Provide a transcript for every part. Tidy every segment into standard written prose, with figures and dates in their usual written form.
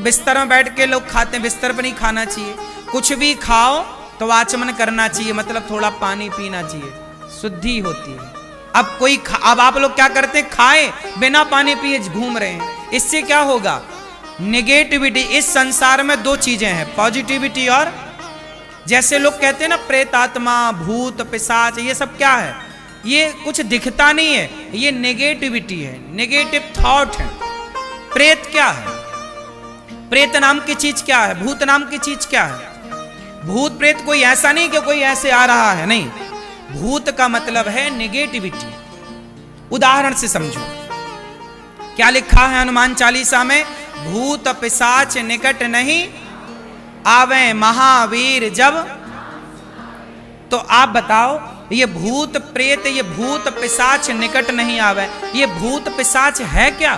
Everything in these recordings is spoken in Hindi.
बिस्तर में बैठ के लोग खाते हैं, बिस्तर पर नहीं खाना चाहिए। कुछ भी खाओ तो आचमन करना चाहिए, मतलब थोड़ा पानी पीना चाहिए, शुद्धि होती है। अब आप लोग क्या करते हैं, खाए बिना पानी पिए घूम रहे हैं, इससे क्या होगा, नेगेटिविटी। इस संसार में दो चीजें हैं, पॉजिटिविटी और, जैसे लोग कहते हैं ना प्रेत आत्मा, भूत पिशाच, ये सब क्या है, ये कुछ दिखता नहीं है, ये नेगेटिविटी है, नेगेटिव थॉट है। प्रेत क्या है, प्रेत नाम की चीज क्या है, भूत नाम की चीज क्या है। भूत प्रेत कोई ऐसा नहीं कि कोई ऐसे आ रहा है, नहीं, भूत का मतलब है नेगेटिविटी। उदाहरण से समझो, क्या लिखा है हनुमान चालीसा में, भूत पिशाच निकट नहीं आवे महावीर जब। तो आप बताओ, ये भूत प्रेत, ये भूत पिशाच निकट नहीं आवे, ये भूत पिशाच है क्या,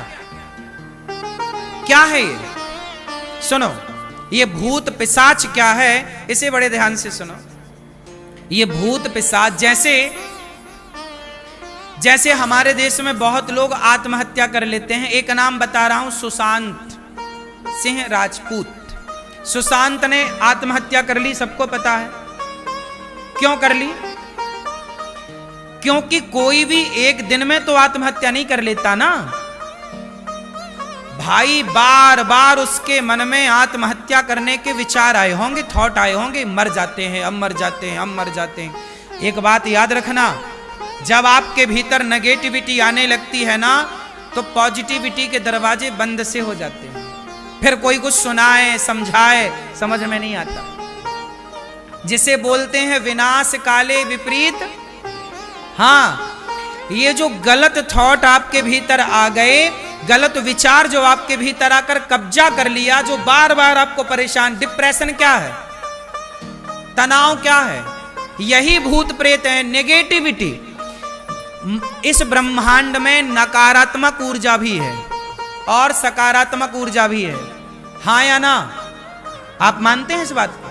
क्या है ये, सुनो, ये भूत पिशाच क्या है, इसे बड़े ध्यान से सुनो। ये भूत पिशाच, जैसे हमारे देश में बहुत लोग आत्महत्या कर लेते हैं। एक नाम बता रहा हूं, सुशांत सिंह राजपूत। सुशांत ने आत्महत्या कर ली, सबको पता है। क्यों कर ली, क्योंकि कोई भी एक दिन में तो आत्महत्या नहीं कर लेता ना भाई, बार बार उसके मन में आत्महत्या करने के विचार आए होंगे, थॉट आए होंगे, मर जाते हैं, अब मर जाते हैं, अब मर जाते हैं। एक बात याद रखना, जब आपके भीतर नेगेटिविटी आने लगती है ना, तो पॉजिटिविटी के दरवाजे बंद से हो जाते हैं। फिर कोई कुछ सुनाए समझाए समझ में नहीं आता। जिसे बोलते हैं विनाश काले विपरीत। हाँ, ये जो गलत थॉट आपके भीतर आ गए, गलत विचार जो आपके भीतर आकर कब्जा कर लिया, जो बार बार आपको परेशान, डिप्रेशन क्या है, तनाव क्या है, यही भूत प्रेत है, नेगेटिविटी। इस ब्रह्मांड में नकारात्मक ऊर्जा भी है और सकारात्मक ऊर्जा भी है, हाँ या ना, आप मानते हैं इस बात को।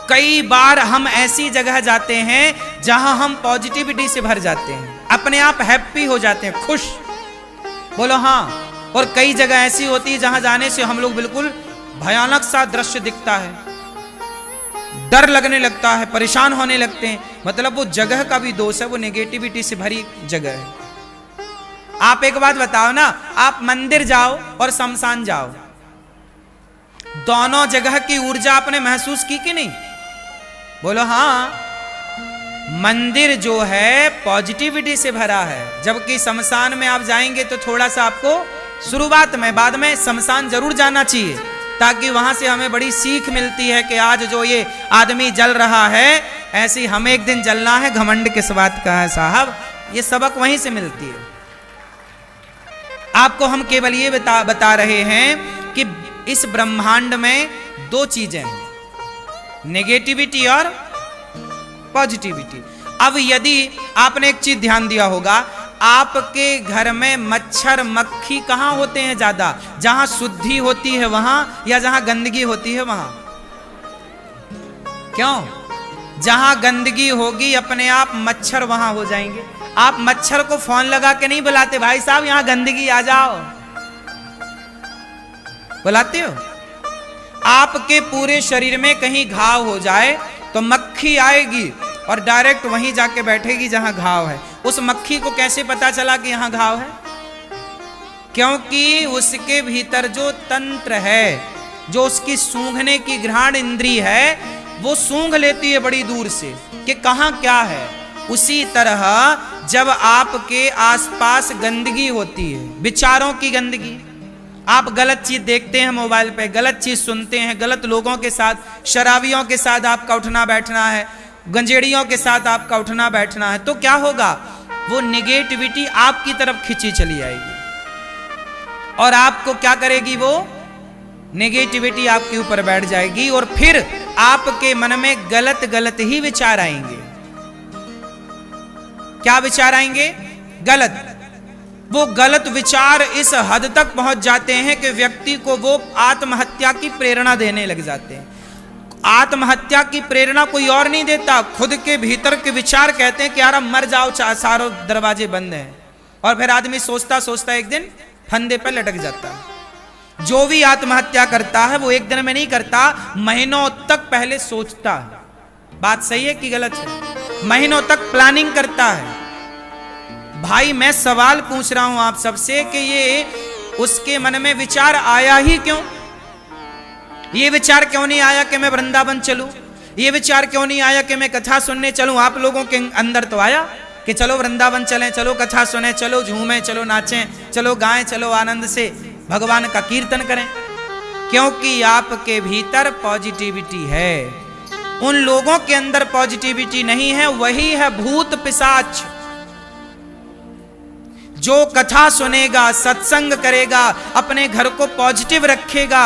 कई बार हम ऐसी जगह जाते हैं जहां हम पॉजिटिविटी से भर जाते हैं, अपने आप हैप्पी हो जाते हैं, खुश, बोलो हाँ। और कई जगह ऐसी होती है जहां जाने से हम लोग बिल्कुल भयानक सा दृश्य दिखता है, डर लगने लगता है, परेशान होने लगते हैं, मतलब वो जगह का भी दोष है, वो नेगेटिविटी से भरी जगह है। आप एक बात बताओ ना, आप मंदिर जाओ और शमशान जाओ, दोनों जगह की ऊर्जा आपने महसूस की कि नहीं, बोलो हाँ। मंदिर जो है पॉजिटिविटी से भरा है, जबकि शमशान में आप जाएंगे तो थोड़ा सा आपको शुरुआत में, बाद में शमशान जरूर जाना चाहिए, ताकि वहां से हमें बड़ी सीख मिलती है कि आज जो ये आदमी जल रहा है, ऐसे हमें एक दिन जलना है, घमंड किस बात का है साहब, ये सबक वहीं से मिलती है। आपको हम केवल ये बता रहे हैं कि इस ब्रह्मांड में दो चीजें हैं, नेगेटिविटी और पॉजिटिविटी। अब यदि आपने एक चीज ध्यान दिया होगा, आपके घर में मच्छर मक्खी कहां होते हैं ज्यादा, जहां शुद्धि होती है वहां, या जहां गंदगी होती है वहां? क्यों? जहां गंदगी होगी अपने आप मच्छर वहां हो जाएंगे। आप मच्छर को फोन लगा के नहीं बुलाते, भाई साहब यहां गंदगी आ जाओ, बुलाते हो? आपके पूरे शरीर में कहीं घाव हो जाए तो मक्खी आएगी और डायरेक्ट वहीं जाके बैठेगी जहां घाव है। उस मक्खी को कैसे पता चला कि यहां घाव है? क्योंकि उसके भीतर जो तंत्र है, जो उसकी सूंघने की घ्राण इंद्री है, वो सूंघ लेती है बड़ी दूर से कि कहां क्या है। उसी तरह जब आपके आसपास गंदगी होती है, विचारों की गंदगी, आप गलत चीज देखते हैं मोबाइल पे, गलत चीज सुनते हैं, गलत लोगों के साथ, शराबियों के साथ आपका उठना बैठना है, गंजेड़ियों के साथ आपका उठना बैठना है, तो क्या होगा, वो निगेटिविटी आपकी तरफ खींची चली आएगी और आपको क्या करेगी, वो नेगेटिविटी आपके ऊपर बैठ जाएगी और फिर आपके मन में गलत गलत ही विचार आएंगे। क्या विचार आएंगे? गलत। वो गलत विचार इस हद तक पहुंच जाते हैं कि व्यक्ति को वो आत्महत्या की प्रेरणा देने लग जाते हैं। आत्महत्या की प्रेरणा कोई और नहीं देता, खुद के भीतर के विचार कहते हैं कि यार मर जाओ, सारे दरवाजे बंद हैं, और फिर आदमी सोचता सोचता एक दिन फंदे पर लटक जाता है। जो भी आत्महत्या करता है वो एक दिन में नहीं करता, महीनों तक पहले सोचता है। बात सही है कि गलत है? महीनों तक प्लानिंग करता है। भाई मैं सवाल पूछ रहा हूं आप सबसे कि ये उसके मन में विचार आया ही क्यों? ये विचार क्यों नहीं आया कि मैं वृंदावन चलूं? ये विचार क्यों नहीं आया कि मैं कथा सुनने चलूं? आप लोगों के अंदर तो आया कि चलो वृंदावन चलें, चलो कथा सुने, चलो झूमें, चलो नाचें, चलो गाएं, चलो आनंद से भगवान का कीर्तन करें। क्योंकि आपके भीतर पॉजिटिविटी है। उन लोगों के अंदर पॉजिटिविटी नहीं है, वही है भूत पिशाच। जो कथा सुनेगा, सत्संग करेगा, अपने घर को पॉजिटिव रखेगा,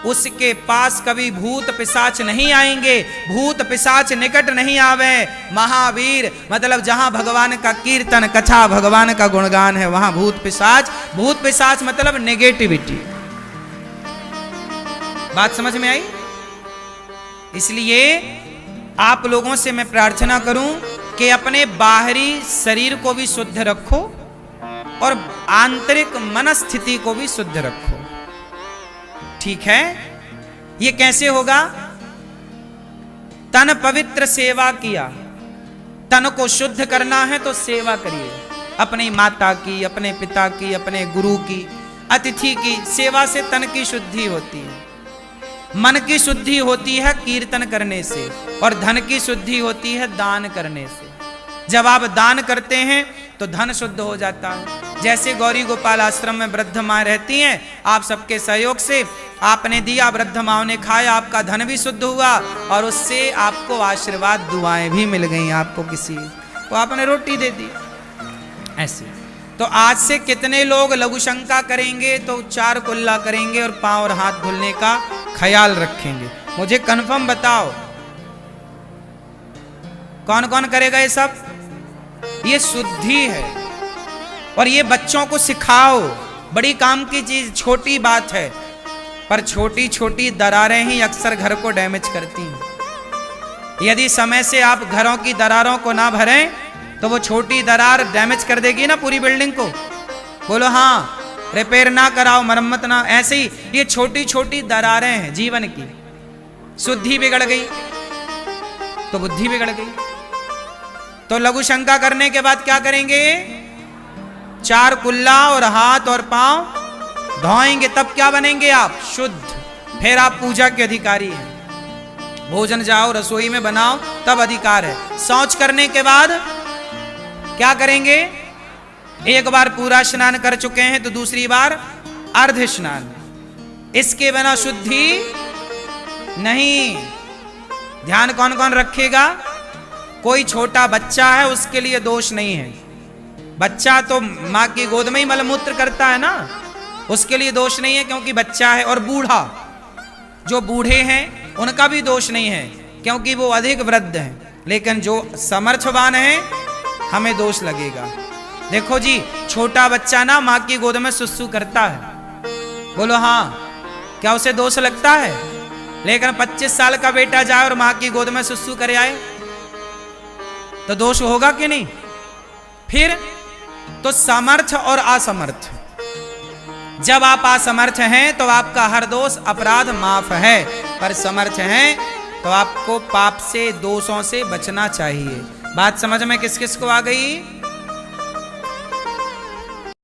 उसके पास कभी भूत पिशाच नहीं आएंगे, भूत पिशाच निकट नहीं आवे। महावीर मतलब जहां भगवान का कीर्तन कथा, भगवान का गुणगान है, वहां भूत पिशाच मतलब नेगेटिविटी। बात समझ में आई? इसलिए आप लोगों से मैं प्रार्थना करूं कि अपने बाहरी शरीर को भी शुद्ध रखो और आंतरिक मनस्थिति को भी शुद्ध रखो। ठीक है? ये कैसे होगा? तन पवित्र सेवा किया। तन को शुद्ध करना है तो सेवा करिए, अपनी माता की, अपने पिता की, अपने गुरु की, अतिथि की। सेवा से तन की शुद्धि होती है, मन की शुद्धि होती है कीर्तन करने से, और धन की शुद्धि होती है दान करने से। जब आप दान करते हैं तो धन शुद्ध हो जाता है। जैसे गौरी गोपाल आश्रम में वृद्ध माँ रहती हैं, आप सबके सहयोग से आपने दिया, वृद्ध माँ ने खाया, आपका धन भी शुद्ध हुआ और उससे आपको आशीर्वाद दुआएं भी मिल गई। आपको किसी को आपने रोटी दे दी ऐसे। तो आज से कितने लोग लघु शंका करेंगे तो 4 कुल्ला करेंगे और पांव और हाथ धुलने का ख्याल रखेंगे? मुझे कन्फर्म बताओ कौन कौन करेगा ये सब? ये शुद्धि है और ये बच्चों को सिखाओ। बड़ी काम की चीज, छोटी बात है, पर छोटी छोटी दरारें ही अक्सर घर को डैमेज करती हैं। यदि समय से आप घरों की दरारों को ना भरें तो वो छोटी दरार डैमेज कर देगी ना पूरी बिल्डिंग को। बोलो हाँ, रिपेयर ना कराओ, मरम्मत ना। ऐसे ही ये छोटी छोटी दरारें हैं जीवन की। शुद्धि बिगड़ गई तो बुद्धि बिगड़ गई। तो लघु शंका करने के बाद क्या करेंगे? 4 कुल्ला और हाथ और पांव धोएंगे, तब क्या बनेंगे आप? शुद्ध। फिर आप पूजा के अधिकारी हैं। भोजन जाओ रसोई में बनाओ तब अधिकार है। शौच करने के बाद क्या करेंगे? एक बार पूरा स्नान कर चुके हैं तो दूसरी बार अर्ध स्नान। इसके बिना शुद्धि नहीं। ध्यान कौन कौन रखेगा? कोई छोटा बच्चा है उसके लिए दोष नहीं है। बच्चा तो माँ की गोद में ही मलमूत्र करता है ना, उसके लिए दोष नहीं है क्योंकि बच्चा है। और बूढ़ा, जो बूढ़े हैं उनका भी दोष नहीं है क्योंकि वो अधिक वृद्ध हैं। लेकिन जो समर्थवान है हमें दोष लगेगा। देखो जी, छोटा बच्चा ना माँ की गोद में सुसु करता है। बोलो हाँ, क्या उसे दोष लगता है? लेकिन 25 साल का बेटा जाए और माँ की गोद में सुसु करे आए तो दोष होगा कि नहीं? फिर तो समर्थ और असमर्थ। जब आप असमर्थ हैं तो आपका हर दोष अपराध माफ है, पर समर्थ हैं तो आपको पाप से, दोषों से बचना चाहिए। बात समझ में किस किस को आ गई?